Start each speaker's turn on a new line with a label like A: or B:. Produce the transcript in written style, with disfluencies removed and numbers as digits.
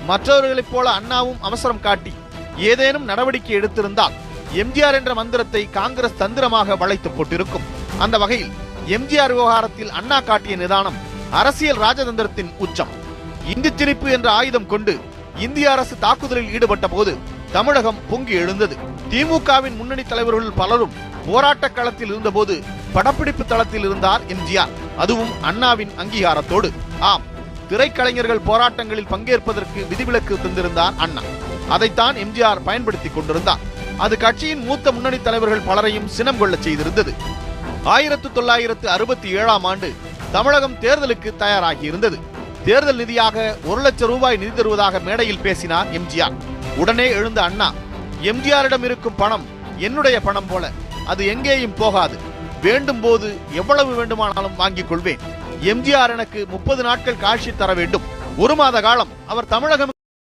A: மற்றவர்களைப் போல அண்ணாவும் அவசரம் காட்டி ஏதேனும் நடவடிக்கை எடுத்திருந்தால் எம்ஜிஆர் என்ற மந்திரத்தை காங்கிரஸ் தந்திரமாக வளைத்து போட்டிருக்கும். அந்த வகையில் எம்ஜிஆர் விவகாரத்தில் அண்ணா காட்டிய நிதானம் அரசியல் ராஜதந்திரத்தின் உச்சம். இந்தி திணிப்பு என்ற ஆயுதம் கொண்டு இந்திய அரசு தாக்குதலில் ஈடுபட்ட போது தமிழகம் பொங்கி எழுந்தது. திமுகவின் முன்னணி தலைவர்கள் பலரும் போராட்ட களத்தில் இருந்தபோது படப்பிடிப்பு தளத்தில் இருந்தார் எம்ஜிஆர், அதுவும் அண்ணாவின் அங்கீகாரத்தோடு. ஆம், திரைக்கலைஞர்கள் போராட்டங்களில் பங்கேற்பதற்கு விதிவிலக்கு தந்திருந்தார் அண்ணா. அதைத்தான் எம்ஜிஆர் பயன்படுத்திக் கொண்டிருந்தார். அது கட்சியின் மூத்த முன்னணி தலைவர்கள் பலரையும் சினம் கொள்ள செய்திருந்தது. 1967ஆம் ஆண்டு தமிழகம் தேர்தலுக்கு தயாராகி இருந்தது. தேர்தல் நிதியாக 1 லட்சம் ரூபாய் நிதி தருவதாக மேடையில் பேசினார் எம்ஜிஆர். உடனே எழுந்த அண்ணா, எம்ஜிஆரிடம் இருக்கும் பணம் என்னுடைய பணம் போல, அது எங்கேயும் போகாது. வேண்டும் போது எவ்வளவு வேண்டுமானாலும் வாங்கிக் கொள்வேன். எம்ஜிஆர் எனக்கு 30 நாட்கள் காட்சி தர வேண்டும். 1 மாத காலம் அவர் தமிழகம்